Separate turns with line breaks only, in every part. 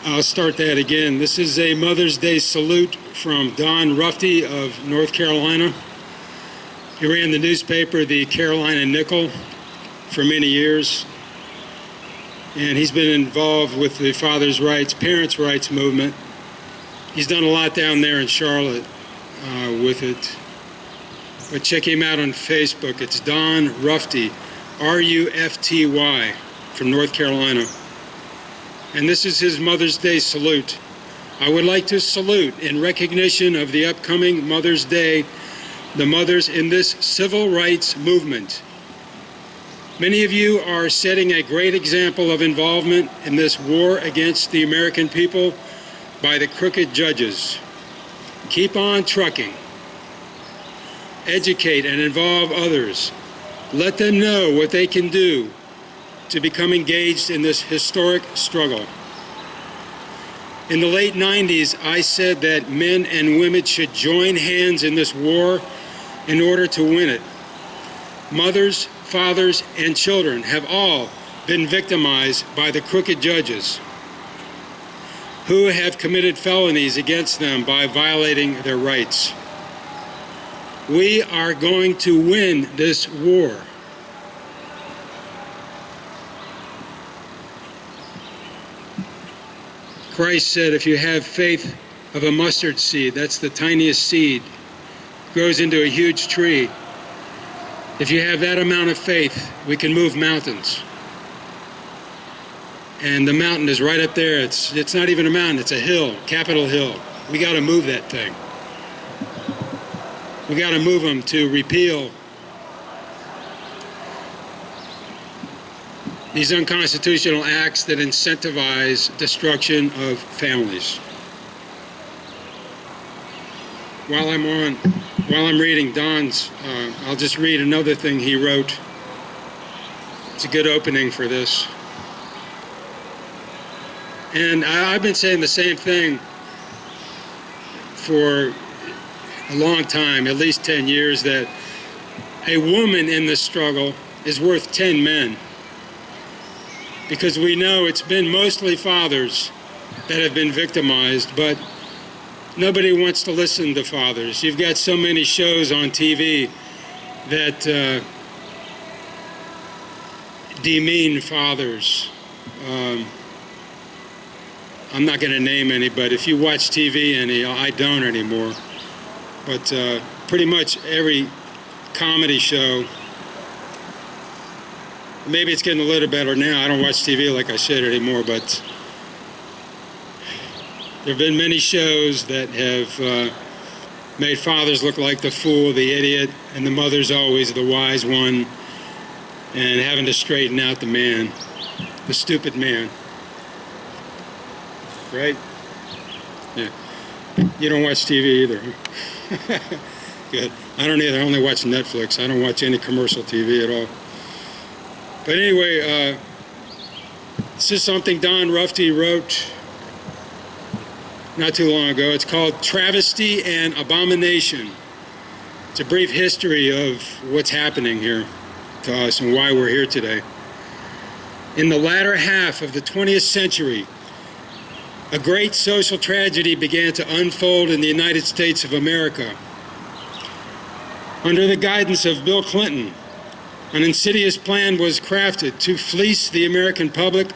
I'll start that again. This is a Mother's Day salute from Don Rufty of North Carolina. He ran the newspaper, the Carolina Nickel, for many years. And he's been involved with the father's rights, parents' rights movement. He's done a lot down there in Charlotte with it. But check him out on Facebook. It's Don Rufty, R-U-F-T-Y, from North Carolina. And this is his Mother's Day salute. I would like to salute, in recognition of the upcoming Mother's Day, the mothers in this civil rights movement. Many of you are setting a great example of involvement in this war against the American people by the crooked judges. Keep on trucking. Educate and involve others. Let them know what they can do to become engaged in this historic struggle. In the late 90s, I said that men and women should join hands in this war in order to win it. Mothers, fathers, and children have all been victimized by the crooked judges who have committed felonies against them by violating their rights. We are going to win this war. Christ said, if you have faith of a mustard seed, that's the tiniest seed, grows into a huge tree. If you have that amount of faith, we can move mountains. And the mountain is right up there. It's not even a mountain, it's a hill, Capitol Hill. We got to move that thing. We got to move them to repeal these unconstitutional acts that incentivize destruction of families. While I'm reading Don's, I'll just read another thing he wrote. It's a good opening for this. And I've been saying the same thing for a long time, at least 10 years, that a woman in this struggle is worth 10 men. Because we know it's been mostly fathers that have been victimized, but nobody wants to listen to fathers. You've got so many shows on TV that demean fathers. I'm not going to name any, but if you watch TV any, I don't anymore. But pretty much every comedy show, maybe it's getting a little better now. I don't watch TV like I said anymore, but there have been many shows that have made fathers look like the fool, the idiot, and the mother's always the wise one, and having to straighten out the man, the stupid man. Right? Yeah. You don't watch TV either. Good. I don't either. I only watch Netflix. I don't watch any commercial TV at all. But anyway, this is something Don Rufty wrote not too long ago. It's called Travesty and Abomination. It's a brief history of what's happening here to us and why we're here today. In the latter half of the 20th century, a great social tragedy began to unfold in the United States of America. Under the guidance of Bill Clinton, an insidious plan was crafted to fleece the American public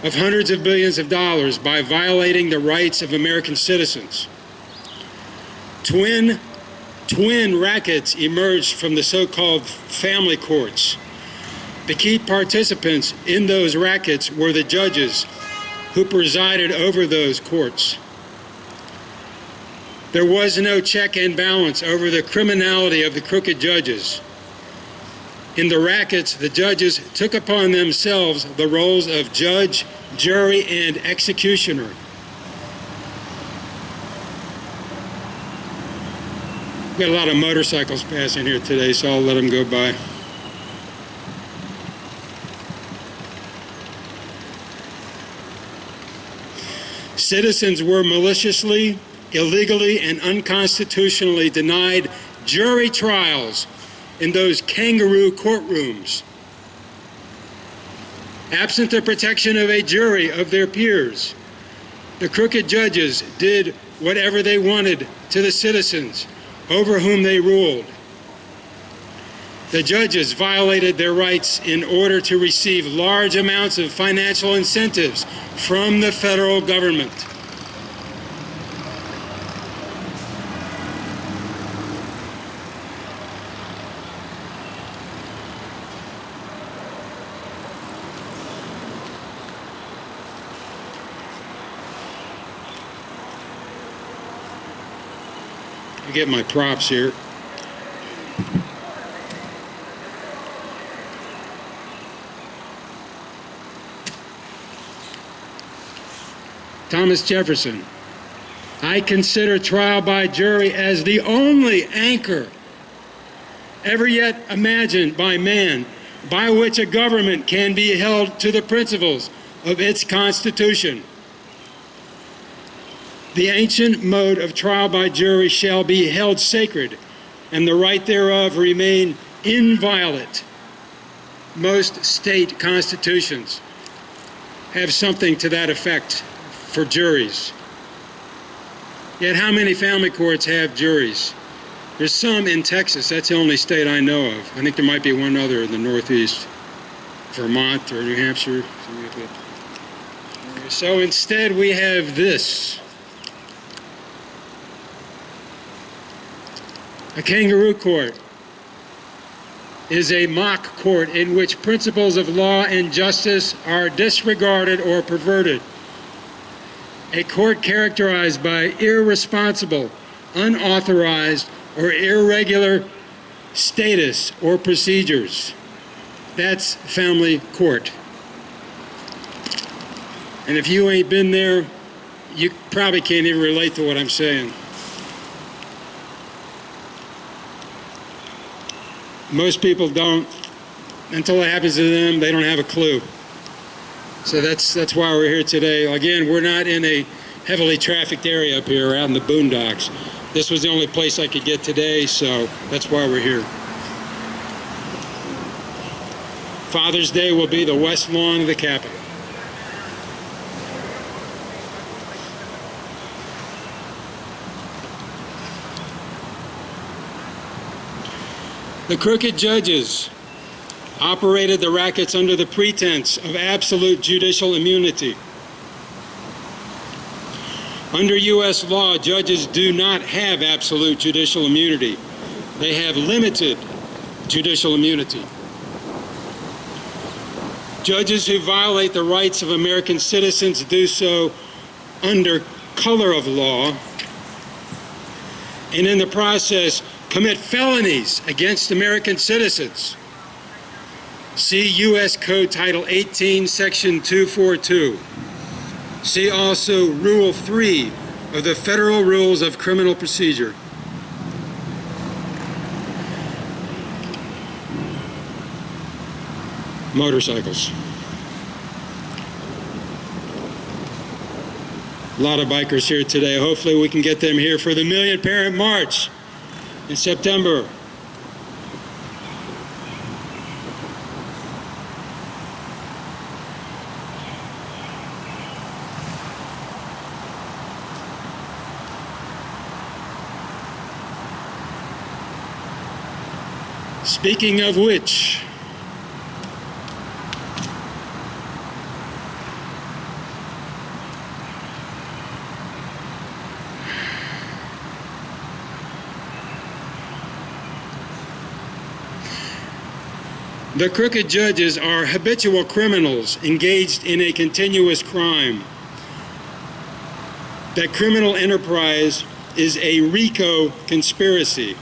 of hundreds of billions of dollars by violating the rights of American citizens. Twin rackets emerged from the so-called family courts. The key participants in those rackets were the judges who presided over those courts. There was no check and balance over the criminality of the crooked judges. In the rackets, the judges took upon themselves the roles of judge, jury, and executioner. We've got a lot of motorcycles passing here today, so I'll let them go by. Citizens were maliciously, illegally, and unconstitutionally denied jury trials in those kangaroo courtrooms. Absent the protection of a jury of their peers, the crooked judges did whatever they wanted to the citizens over whom they ruled. The judges violated their rights in order to receive large amounts of financial incentives from the federal government. I get my props here. Thomas Jefferson: I consider trial by jury as the only anchor ever yet imagined by man by which a government can be held to the principles of its Constitution. The ancient mode of trial by jury shall be held sacred, and the right thereof remain inviolate. Most state constitutions have something to that effect for juries. Yet how many family courts have juries? There's some in Texas. That's the only state I know of. I think there might be one other in the Northeast, Vermont or New Hampshire, something like that. So instead we have this. A kangaroo court is a mock court in which principles of law and justice are disregarded or perverted. A court characterized by irresponsible, unauthorized, or irregular status or procedures. That's family court. And if you ain't been there, you probably can't even relate to what I'm saying. Most people don't. Until it happens to them, they don't have a clue. So that's why we're here today. Again, we're not in a heavily trafficked area up here, out in the boondocks. This was the only place I could get today, so that's why we're here. Father's Day will be the west lawn of the Capitol. The crooked judges operated the rackets under the pretense of absolute judicial immunity. Under U.S. law, judges do not have absolute judicial immunity. They have limited judicial immunity. Judges who violate the rights of American citizens do so under color of law, and in the process commit felonies against American citizens. See U.S. Code Title 18, Section 242. See also Rule 3 of the Federal Rules of Criminal Procedure. Motorcycles. A lot of bikers here today. Hopefully we can get them here for the Million Parent March in September. Speaking of which, the crooked judges are habitual criminals engaged in a continuous crime. That criminal enterprise is a RICO conspiracy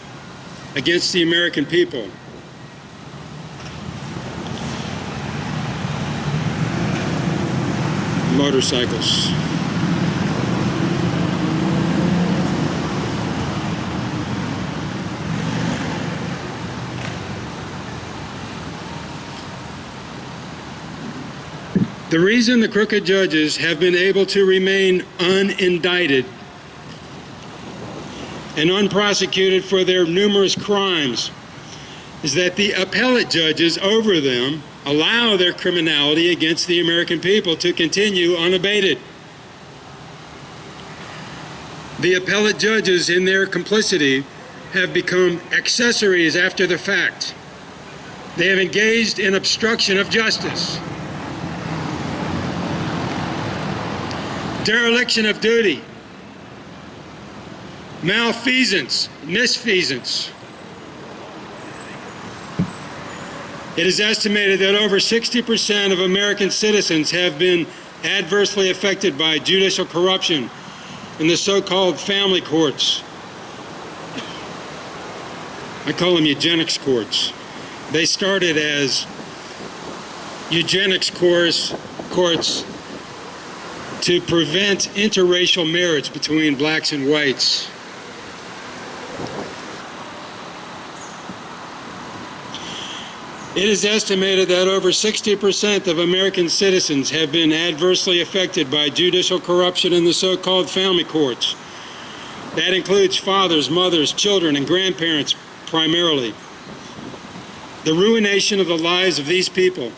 against the American people. Motorcycles. The reason the crooked judges have been able to remain unindicted and unprosecuted for their numerous crimes is that the appellate judges over them allow their criminality against the American people to continue unabated. The appellate judges, in their complicity, have become accessories after the fact. They have engaged in obstruction of justice, dereliction of duty, malfeasance, misfeasance. It is estimated that over 60% of American citizens have been adversely affected by judicial corruption in the so-called family courts. I call them eugenics courts. They started as eugenics courts to prevent interracial marriage between blacks and whites. It is estimated that over 60% of American citizens have been adversely affected by judicial corruption in the so-called family courts. That includes fathers, mothers, children, and grandparents primarily. The ruination of the lives of these people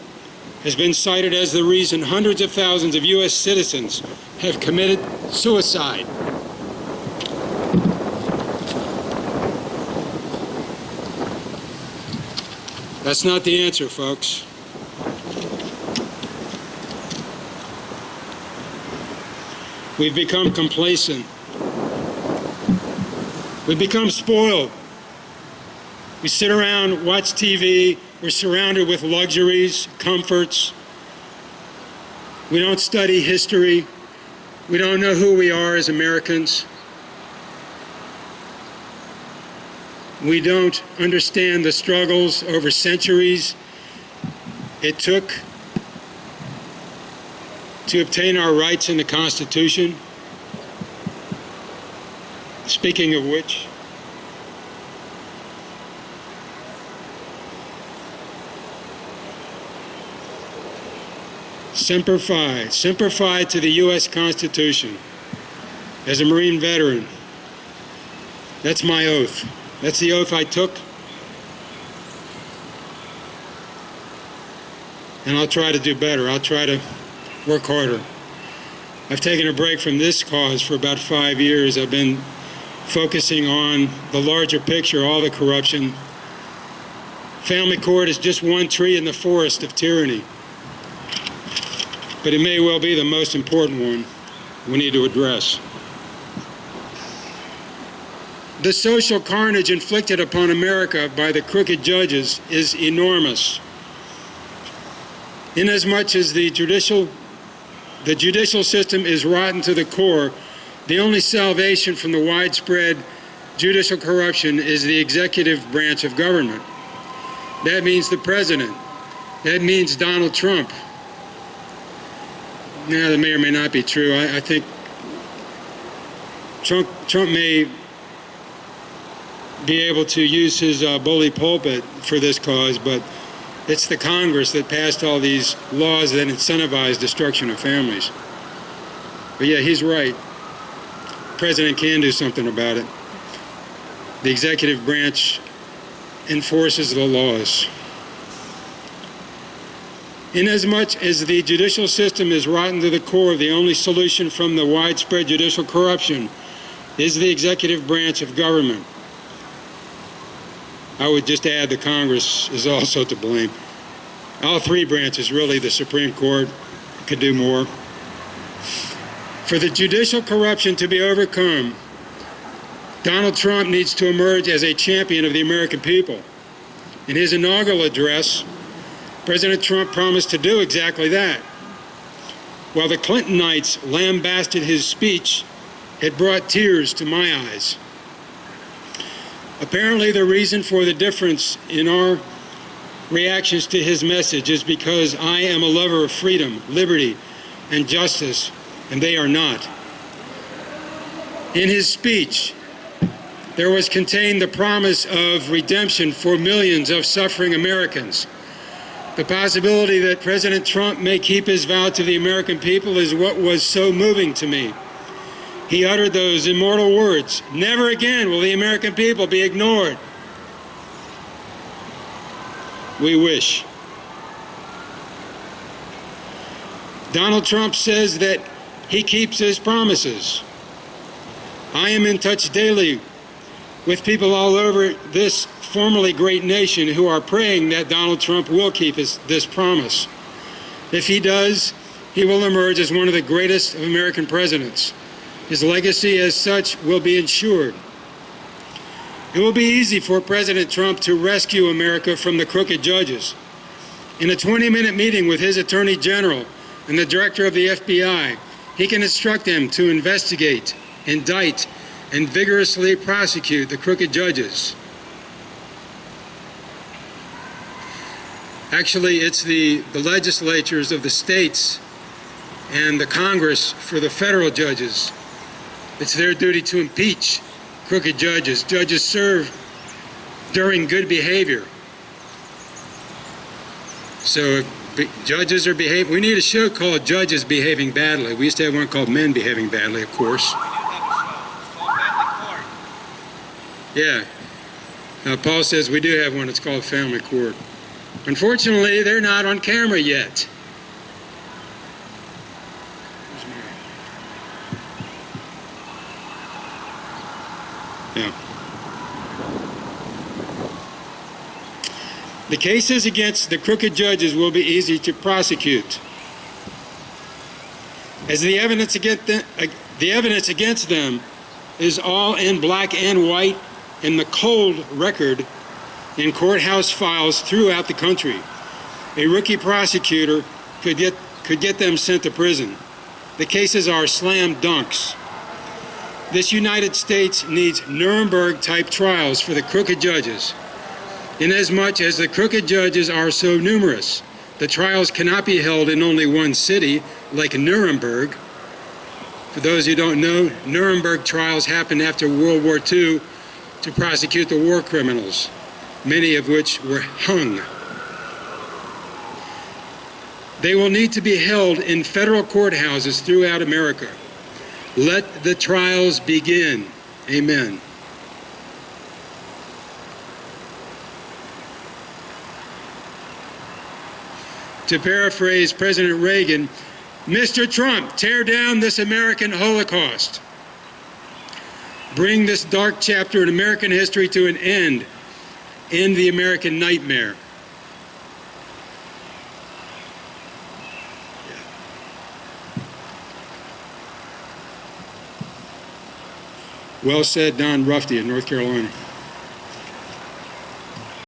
has been cited as the reason hundreds of thousands of U.S. citizens have committed suicide. That's not the answer, folks. We've become complacent. We've become spoiled. We sit around, watch TV. We're surrounded with luxuries, comforts. We don't study history. We don't know who we are as Americans. We don't understand the struggles over centuries it took to obtain our rights in the Constitution. Speaking of which, Semper Fi to the U.S. Constitution. As a Marine veteran, that's my oath. That's the oath I took, and I'll try to do better. I'll try to work harder. I've taken a break from this cause for about 5 years. I've been focusing on the larger picture, all the corruption. Family court is just one tree in the forest of tyranny, but it may well be the most important one we need to address. The social carnage inflicted upon America by the crooked judges is enormous. Inasmuch as the judicial system is rotten to the core, the only salvation from the widespread judicial corruption is the executive branch of government. That means the president. That means Donald Trump. Now, that may or may not be true. I think Trump may be able to use his bully pulpit for this cause, but it's the Congress that passed all these laws that incentivize destruction of families. But yeah, he's right. The president can do something about it. The executive branch enforces the laws. Inasmuch as the judicial system is rotten to the core, the only solution from the widespread judicial corruption is the executive branch of government. I would just add the Congress is also to blame. All three branches, really. The Supreme Court could do more. For the judicial corruption to be overcome, Donald Trump needs to emerge as a champion of the American people. In his inaugural address, President Trump promised to do exactly that. While the Clintonites lambasted his speech, it brought tears to my eyes. Apparently, the reason for the difference in our reactions to his message is because I am a lover of freedom, liberty, and justice, and they are not. In his speech, there was contained the promise of redemption for millions of suffering Americans. The possibility that President Trump may keep his vow to the American people is what was so moving to me. He uttered those immortal words, "Never again will the American people be ignored." we wish. Donald Trump says that he keeps his promises. I am in touch daily with people all over this formerly great nation who are praying that Donald Trump will keep this promise. If he does, he will emerge as one of the greatest of American presidents. His legacy as such will be ensured. It will be easy for President Trump to rescue America from the crooked judges. In a 20-minute meeting with his Attorney General and the Director of the FBI, he can instruct them to investigate, indict, and vigorously prosecute the crooked judges. Actually, it's the legislatures of the states and the Congress for the federal judges. It's their duty to impeach crooked judges. Judges serve during good behavior. So if judges are behaving, we need a show called Judges Behaving Badly. We used to have one called Men Behaving Badly, of course. Yeah. Now, Paul says we do have one. It's called Family Court. Unfortunately, they're not on camera yet. Yeah. The cases against the crooked judges will be easy to prosecute, as the evidence against them is all in black and white in the cold record in courthouse files throughout the country. A rookie prosecutor could get them sent to prison. The cases are slam dunks. This United States needs Nuremberg-type trials for the crooked judges. Inasmuch as the crooked judges are so numerous, the trials cannot be held in only one city, like Nuremberg. For those who don't know, Nuremberg trials happened after World War II to prosecute the war criminals, many of which were hung. They will need to be held in federal courthouses throughout America. Let the trials begin. Amen. To paraphrase President Reagan, Mr. Trump, tear down this American Holocaust. Bring this dark chapter in American history to an end. End the American nightmare. Well said, Don Rufty in North Carolina.